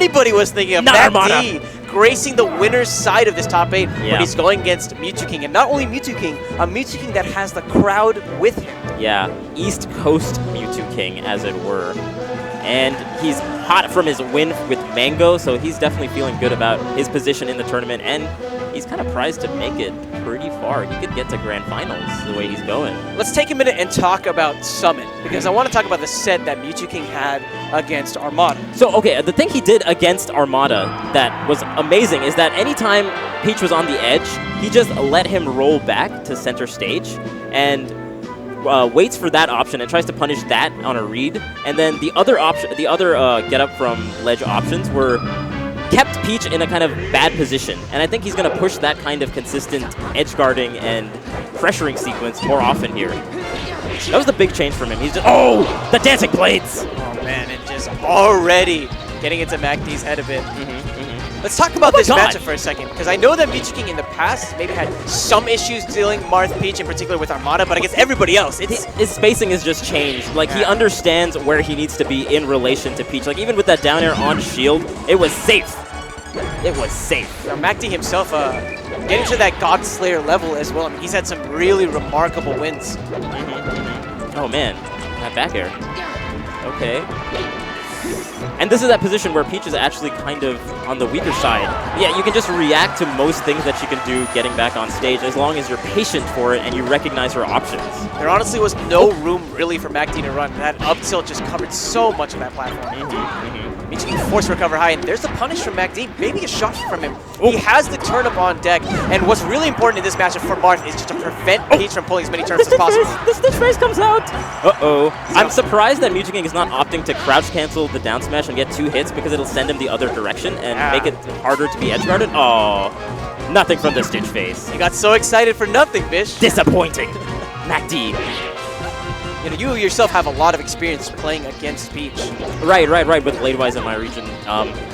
anybody was thinking of. MacD gracing the winner's side of this top 8, Yeah. but he's going against Mew2King. And not only Mew2King, a Mew2King that has the crowd with him. Yeah, East Coast Mew2King, as it were. And he's hot from his win with Mango, so he's definitely feeling good about his position in the tournament, and he's kind of prized to make it pretty far. He could get to Grand Finals the way he's going. Let's take a minute and talk about Summit, because I want to talk about the set that Mew2King had against Armada. So, okay, the thing he did against Armada that was amazing is that anytime Peach was on the edge, he just let him roll back to center stage, and waits for that option and tries to punish that on a read. And then the other option, get up from ledge options were kept Peach in a kind of bad position. And I think he's going to push that kind of consistent edge guarding and pressuring sequence more often here. That was the big change from him. He's just, oh, the dancing blades. Oh man, and just already getting into MacD's head a bit. Let's talk about this matchup for a second, because I know that Mew2King in the past maybe had some issues dealing Marth Peach in particular with Armada, but against everybody else, his spacing has just changed. Like, he understands where he needs to be in relation to Peach. Like, even with that down air on shield, it was safe. It was safe. Now, MacD himself getting to that Godslayer level as well. I mean, he's had some really remarkable wins. Oh man, that back air. Okay. And this is that position where Peach is actually kind of on the weaker side. Yeah, you can just react to most things that she can do getting back on stage as long as you're patient for it and you recognize her options. There honestly was no room really for MacD to run. That up tilt just covered so much of that platform. Mew2King forced recover high, and there's the punish from MacD. Maybe a shot from him. He has the turnip on deck, and what's really important in this matchup for Marth is just to prevent Peach from pulling as many turnips as possible. The stitch face comes out! Uh-oh. I'm surprised that Mew2King is not opting to crouch cancel the down smash and get 2 hits, because it'll send him the other direction and make it harder to be edge guarded. Oh, nothing from the stitch face. You got so excited for nothing, Bish. Disappointing. MacD. You know, you yourself have a lot of experience playing against Peach. Right, with Bladewise in my region.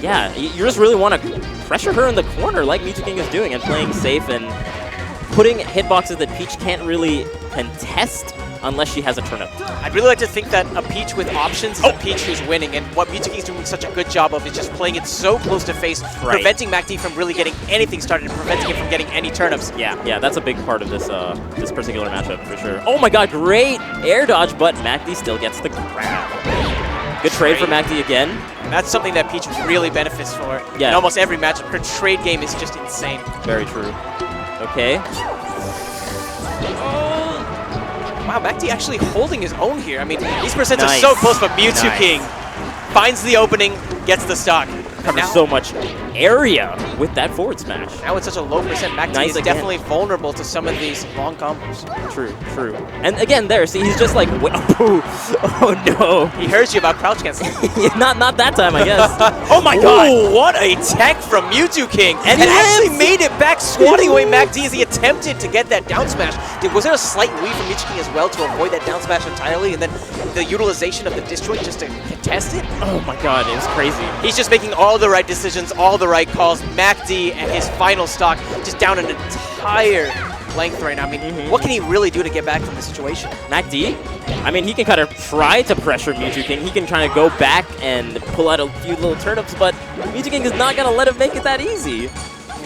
Yeah, you just really want to pressure her in the corner like Mew2King is doing and playing safe and putting hitboxes that Peach can't really contest unless she has a turnip. I'd really like to think that a Peach with options is a Peach who's winning, and what Mew2King is doing such a good job of is just playing it so close to face, preventing MacD from really getting anything started and preventing him from getting any turnips. Yeah, that's a big part of this this particular matchup for sure. Oh my god, great air dodge, but MacD still gets the grab. Good trade for MacD again. And that's something that Peach really benefits for. Yeah. In almost every matchup, her trade game is just insane. Very true. Okay. Wow, MacD actually holding his own here. I mean, these percents are so close, but Mew2King finds the opening, gets the stock. Covers so much area with that forward smash. Now with such a low percent, MacD is definitely vulnerable to some of these long combos. True. And again, there, see, he's just like, oh no. He hears you about crouch canceling. not that time, I guess. Oh my god. Ooh, what a tech from Mew2King. And actually made it back, swatting away MacD as he attempted to get that down smash. Was there a slight lead from Mew2King as well to avoid that down smash entirely, and then the utilization of the disjoint just to contest it? Oh my god, it was crazy. He's just making all the right decisions, all the right calls. MacD and his final stock just down an entire length right now. I mean, what can he really do to get back from the situation? MacD? I mean, he can kind of try to pressure Mew2King. He can kind of go back and pull out a few little turnips, but Mew2King is not going to let him make it that easy.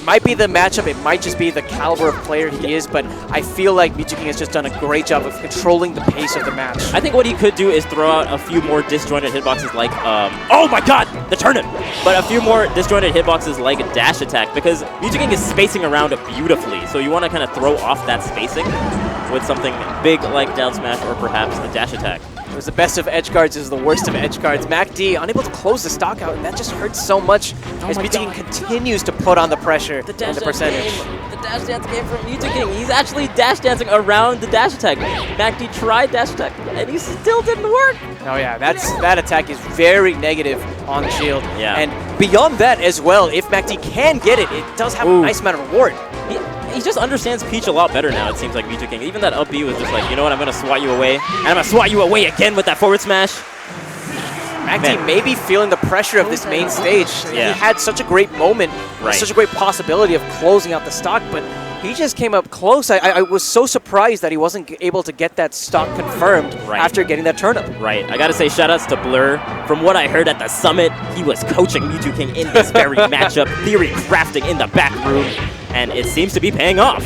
Might be the matchup, it might just be the caliber of player he is, but I feel like Mew2King has just done a great job of controlling the pace of the match. I think what he could do is throw out a few more disjointed hitboxes like, oh my god, the turnip! But a few more disjointed hitboxes like a dash attack, because Mew2King is spacing around beautifully, so you want to kind of throw off that spacing with something big like down smash or perhaps a dash attack. It was the best of edge guards is the worst of edge guards. MacD unable to close the stock out, and that just hurts so much as Mew2King continues to put on the pressure and the percentage. The dash dance game from Mew2King. He's actually dash dancing around the dash attack. MacD tried dash attack, and he still didn't work. Oh yeah, that attack is very negative on the shield. Yeah. And beyond that as well, if MacD can get it, it does have a nice amount of reward. He just understands Peach a lot better now, it seems like Mew2King. Even that up B was just like, you know what, I'm going to swat you away. And I'm going to swat you away again with that forward smash. MacD may be feeling the pressure of this main stage. Yeah. He had such a great moment, such a great possibility of closing out the stock, but He just came up close. I was so surprised that he wasn't able to get that stock confirmed after getting that turnip. Right. I gotta say, shoutouts to Blur. From what I heard at the summit, he was coaching Mew2King in this very matchup, theory crafting in the back room, and it seems to be paying off.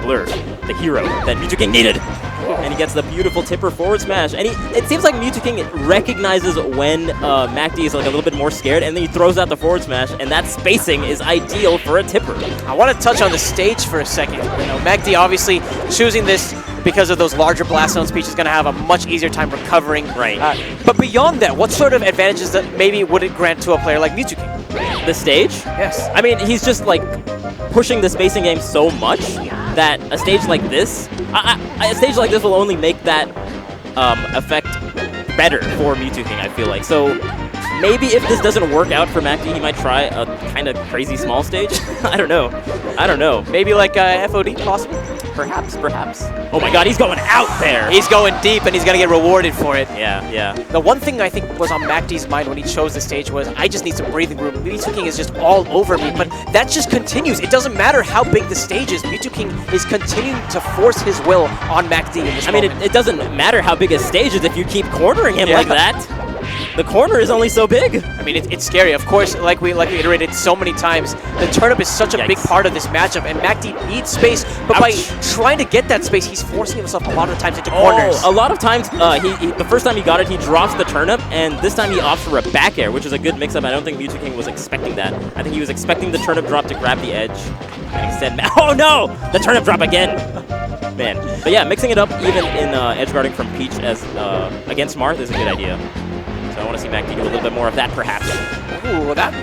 Blur, the hero that Mew2King needed. And he gets the beautiful tipper forward smash. And it seems like Mew2King recognizes when MacD is like a little bit more scared, and then he throws out the forward smash, and that spacing is ideal for a tipper. I want to touch on the stage for a second. You know, MacD obviously choosing this because of those larger blast zones. Peach is going to have a much easier time recovering. Right. But beyond that, what sort of advantages that maybe would it grant to a player like Mew2King? The stage? Yes. I mean, he's just like pushing the spacing game so much that a stage like this, will only make that effect better for Mew2King, I feel like. So maybe if this doesn't work out for MacD, he might try a kind of crazy small stage. I don't know. Maybe like FOD, possibly? Perhaps. Oh my god, he's going out there! He's going deep, and he's going to get rewarded for it. Yeah. The one thing I think was on MacD's mind when he chose the stage was, I just need some breathing room. Mew2King is just all over me, but that just continues. It doesn't matter how big the stage is. Mew2King is continuing to force his will on MacD in this moment. It doesn't matter how big a stage is if you keep cornering him like that. The corner is only so big. I mean, it's scary. Of course, like we iterated so many times, the turnip is such a big part of this matchup, and MacD needs space, but by trying to get that space, he's forcing himself a lot of times into corners. A lot of times, the first time he got it, he drops the turnip, and this time he opts for a back air, which is a good mix-up. I don't think Mew2King was expecting that. I think he was expecting the turnip drop to grab the edge, and instead, oh no! The turnip drop again! Man. But yeah, mixing it up even in edge guarding from Peach as against Marth is a good idea. So I want to see MacD do a little bit more of that, perhaps. Ooh, that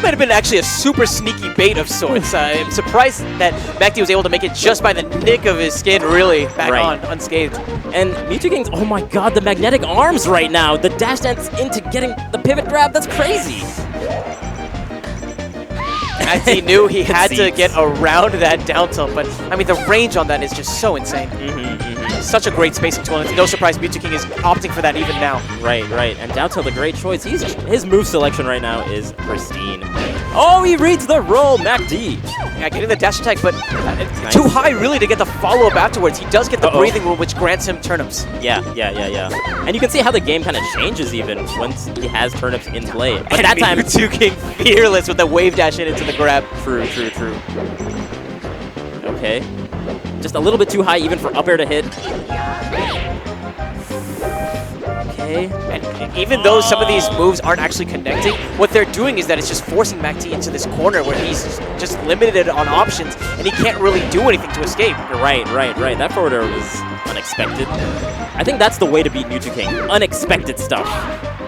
might have been actually a super sneaky bait of sorts. I'm surprised that MacD was able to make it just by the nick of his skin, really, back on, unscathed. And Mew2King's, oh my god, the magnetic arms right now. The dash dance into getting the pivot grab, that's crazy. MacD knew he had to get around that down tilt, but I mean, the range on that is just so insane. Such a great spacing tool, and it's no surprise Mew2King is opting for that even now. Right. And down tilt, a great choice. His move selection right now is pristine. Oh, he reads the roll, MacD. Yeah, getting the dash attack, but too high really to get the follow-up afterwards. He does get the breathing room, which grants him turnips. Yeah. And you can see how the game kind of changes even once he has turnips in play. But and that time, Mew2King fearless with the wave dash into the grab. True. Okay. Just a little bit too high even for up air to hit. Okay. And even though some of these moves aren't actually connecting, what they're doing is that it's just forcing MacD into this corner where he's just limited on options, and he can't really do anything to escape. Right. That forward air was unexpected. I think that's the way to beat Mew2King. Unexpected stuff.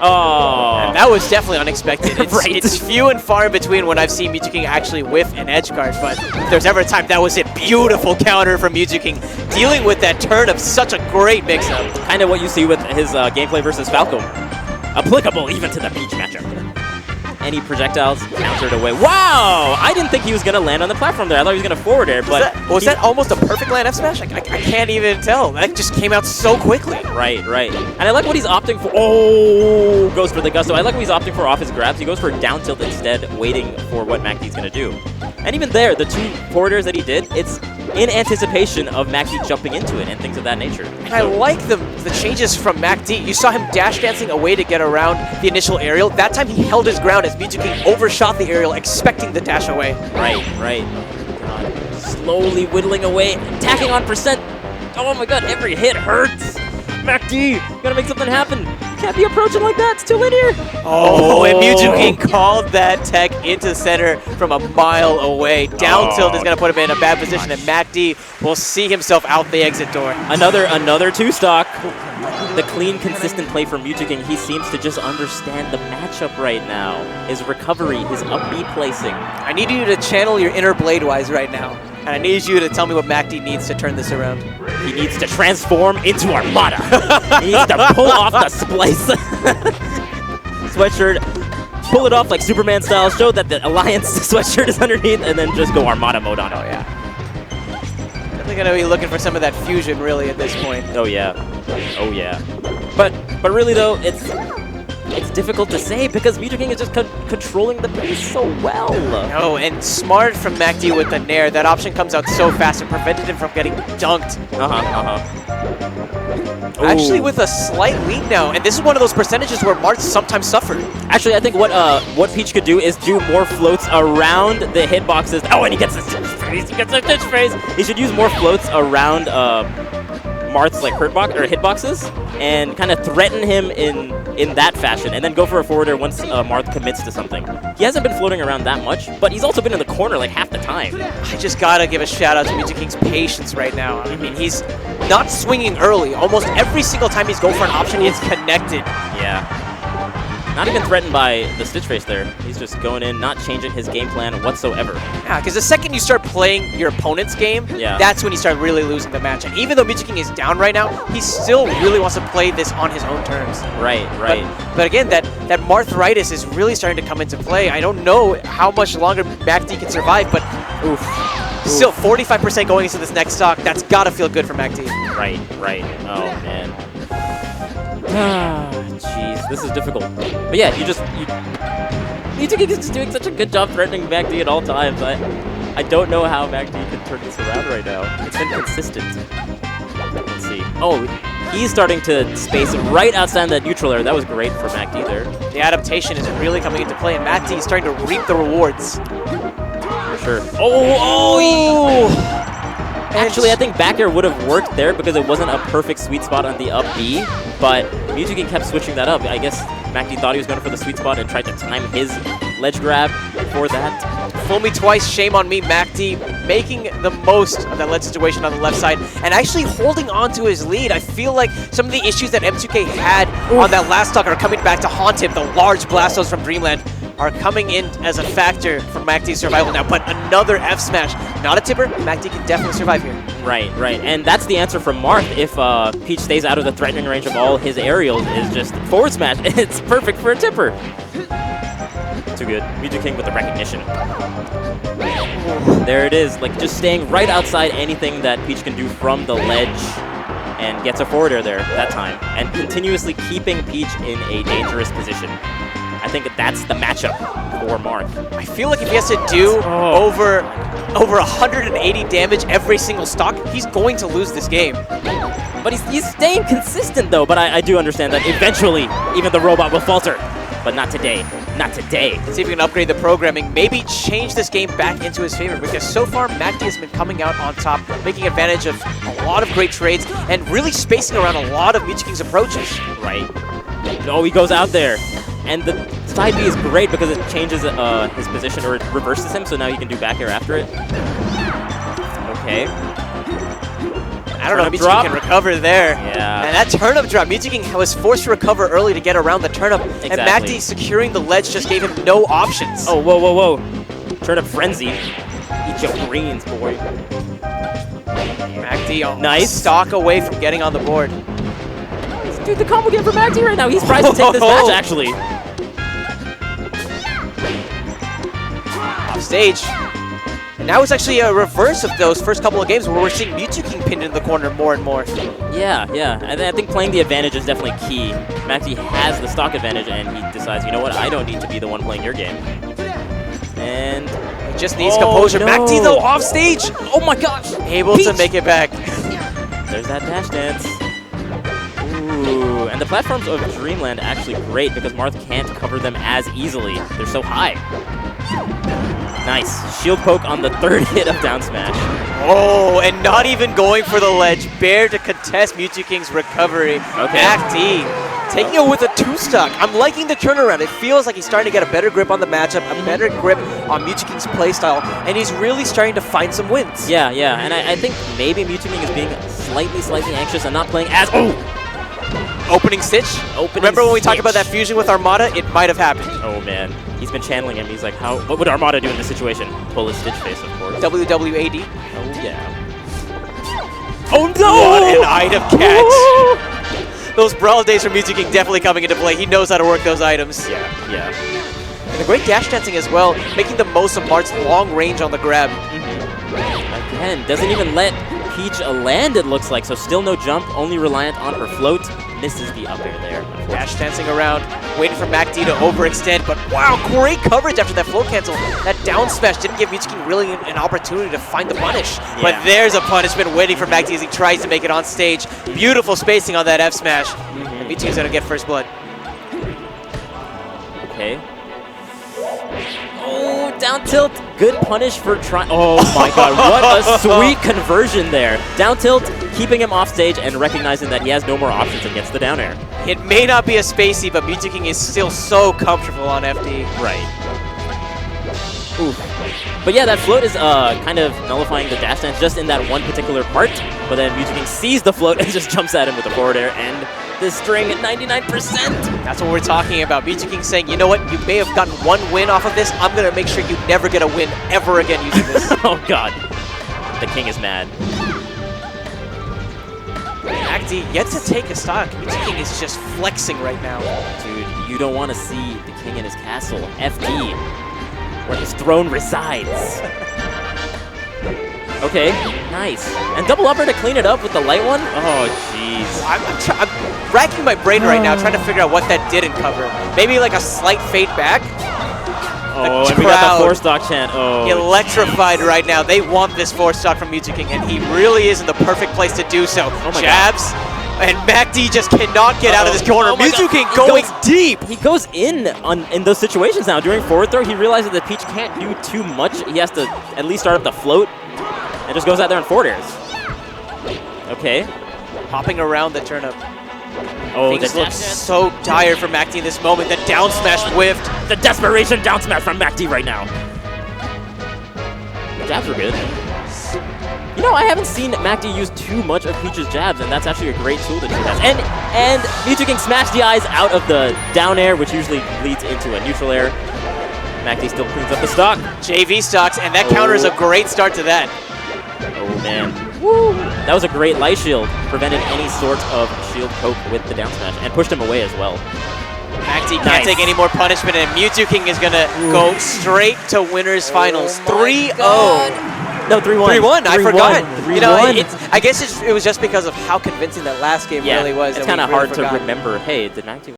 Oh. And that was definitely unexpected. It's, Right. It's few and far in between when I've seen Mew2King actually whiff an edge guard, but if there's ever a time, that was a beautiful counter from Mew2King. Dealing with that turn of such a great mix-up. Kind of what you see with his gameplay versus Falcom. Applicable even to the Peach matchup. Any projectiles countered away. Wow! I didn't think he was going to land on the platform there. I thought he was going to forward air, but... Was that almost a perfect land F smash? I can't even tell. That just came out so quickly. Right. And I like what he's opting for. Oh! Goes for the gusto. I like what he's opting for off his grabs. He goes for down tilt instead, waiting for what MacD's going to do. And even there, the two forward airs that he did, it's in anticipation of MacD jumping into it and things of that nature. And I like the changes from MacD. You saw him dash dancing away to get around the initial aerial. That time he held his ground as Mew2King overshot the aerial, expecting the dash away. Right. God. Slowly whittling away, tacking on percent. Oh my god, every hit hurts. MacD, gotta make something happen. You can't be approaching like that, it's too linear. Oh, and Mew2King called that tech into center from a mile away. Down tilt is gonna put him in a bad position, and MacD will see himself out the exit door. Another two stock. The clean, consistent play from Mew2King. He seems to just understand the matchup right now. His recovery, his up B placing. I need you to channel your inner Bladewise right now. And I need you to tell me what MacD needs to turn this around. He needs to transform into Armada. He needs to pull off the splice. Sweatshirt, pull it off like Superman style, show that the Alliance sweatshirt is underneath, and then just go Armada mode on it. Oh, yeah. Definitely going to be looking for some of that fusion, really, at this point. Oh, yeah. But really, though, it's It's difficult to say because Mew2King is just controlling the base so well. No, and smart from MacD with the Nair. That option comes out so fast and prevented him from getting dunked. Actually with a slight lead now, and this is one of those percentages where Marth sometimes suffered. Actually, I think what Peach could do is do more floats around the hitboxes. Oh, and he gets a stitch phase. He gets a stitch phase. He should use more floats around Marth's like hitboxes and kind of threaten him in that fashion, and then go for a forwarder once Marth commits to something. He hasn't been floating around that much, but he's also been in the corner like half the time. I just gotta give a shout out to Mew2King's patience right now. I mean, he's not swinging early. Almost every single time he's going for an option, he's connected. Yeah. Not even threatened by the Stitch Face there. He's just going in, not changing his game plan whatsoever. Yeah, because the second you start playing your opponent's game, that's when you start really losing the match. And even though Mew2King is down right now, he still really wants to play this on his own terms. Right. But again, that Marthritis is really starting to come into play. I don't know how much longer MacD can survive, but still 45% going into this next stock. That's got to feel good for MacD. Right. Oh, man. Jeez, this is difficult. But yeah, Mew2King is just doing such a good job threatening MacD at all times. I don't know how MacD can turn this around right now. It's been consistent. Let's see. Oh, he's starting to space right outside that neutral area. That was great for MacD there. The adaptation is really coming into play, and MacD is starting to reap the rewards. For sure. Oh! Actually, I think back air would have worked there because it wasn't a perfect sweet spot on the up B, but Mew2King kept switching that up. I guess MacD thought he was going for the sweet spot and tried to time his ledge grab for that. Fool me twice, shame on me. MacD making the most of that ledge situation on the left side and actually holding on to his lead. I feel like some of the issues that M2K had on that last stock are coming back to haunt him. The large blast zones from Dreamland are coming in as a factor for MacD's survival now, but another F smash. Not a tipper, MacD can definitely survive here. Right, and that's the answer from Marth. If Peach stays out of the threatening range of all his aerials, is just forward smash. It's perfect for a tipper. Too good. Mew2King with the recognition. There it is, like just staying right outside anything that Peach can do from the ledge, and gets a forward air there that time, and continuously keeping Peach in a dangerous position. I think that's the matchup for Marth. I feel like if he has to do over 180 damage every single stock, he's going to lose this game. But he's staying consistent though, but I do understand that eventually even the robot will falter. But not today. Not today. See if we can upgrade the programming, maybe change this game back into his favor, because so far MacD has been coming out on top, making advantage of a lot of great trades, and really spacing around a lot of Mew2King's approaches. Right. Oh, he goes out there. And the side B is great because it changes his position, or it reverses him, so now he can do back air after it. Okay. I don't know if Mew2King can recover there. Yeah. And that turnip drop, Mew2King was forced to recover early to get around the turnip, and MacD securing the ledge just gave him no options. Oh, whoa. Turnip frenzy. Eat your greens, boy. MacD nice stock away from getting on the board. Dude, the combo game for MacD right now. He's prized to take this match, actually. Off stage. And now it's actually a reverse of those first couple of games where we're seeing Mew2King pinned in the corner more and more. Yeah. I think playing the advantage is definitely key. MacD has the stock advantage, and he decides, you know what, I don't need to be the one playing your game. And he just needs composure. No. MacD, though, off stage. Oh my gosh. Able to make it back. There's that dash dance. Ooh, and the platforms of Dreamland actually great because Marth can't cover them as easily. They're so high. Nice. Shield poke on the third hit of down smash. Oh, and not even going for the ledge. Bare to contest Mew2King's recovery. Okay. MacD taking it with a 2-stock. I'm liking the turnaround. It feels like he's starting to get a better grip on the matchup, a better grip on Mew2King's playstyle, and he's really starting to find some wins. Yeah, and I think maybe Mew2King is being slightly anxious and not playing as... Opening Stitch? Remember when we talked about that fusion with Armada? It might have happened. Oh man, he's been channeling him. He's like, what would Armada do in this situation? Pull his Stitch face, of course. WWAD. Oh yeah. Oh no! What an item catch! Those Brawl days from Mew2King definitely coming into play. He knows how to work those items. Yeah. And the great dash dancing as well, making the most of Marth's long range on the grab. Again, doesn't even let Peach land, it looks like, so still no jump, only reliant on her float. misses the up air there. Dash dancing around, waiting for MacD to overextend, but wow, great coverage after that float cancel. That down smash didn't give Mew2King really an opportunity to find the punish. Yeah. But there's a punishment waiting for MacD as he tries to make it on stage. Beautiful spacing on that F smash. And Mew2King's gonna get first blood. Okay. Oh, down tilt. Good punish for trying. Oh my god, what a sweet conversion there. Down tilt, keeping him off stage and recognizing that he has no more options against the down air. It may not be a spacey, but Mew2King is still so comfortable on FD. Right. Oof. But yeah, that float is kind of nullifying the dash dance just in that one particular part. But then Mew2King sees the float and just jumps at him with the forward air. And the string at 99%. That's what we're talking about. Mew2King saying, you know what, you may have gotten one win off of this. I'm going to make sure you never get a win ever again using this. Oh god. The king is mad. MacD yet to take a stock. Mew2King is just flexing right now. Dude, you don't want to see the king in his castle. FD, where his throne resides. Okay, nice. And double upper to clean it up with the light one? Oh, jeez. I'm racking my brain right now trying to figure out what that did in cover. Maybe like a slight fade back? Oh, and we got the 4-stock chant. Oh, electrified right now. They want this 4-stock from Mew2King, and he really is in the perfect place to do so. Oh my Jabs, god. And MacD just cannot get out of this corner. Mew2King going deep. He goes in those situations now. During forward throw, he realizes that Peach can't do too much. He has to at least start up the float. And just goes out there in forward airs. Okay. Hopping around the turnip. Oh, things look so dire for MacD in this moment. The down smash whiffed. The desperation down smash from MacD right now. The jabs were good. You know, I haven't seen MacD use too much of Peach's jabs, and that's actually a great tool that she has. And Mew2King smash the eyes out of the down air, which usually leads into a neutral air. MacD still cleans up the stock. JV stocks, and that counter is a great start to that. Oh man. Woo! That was a great light shield. Prevented any sort of shield poke with the down smash and pushed him away as well. MacD can't take any more punishment, and Mew2King is going to go straight to winners finals. 3-0. No, 3-1. 3-1, I forgot. 3-1. You know, I guess it was just because of how convincing that last game really was. It's kind of hard to remember, hey, did MacD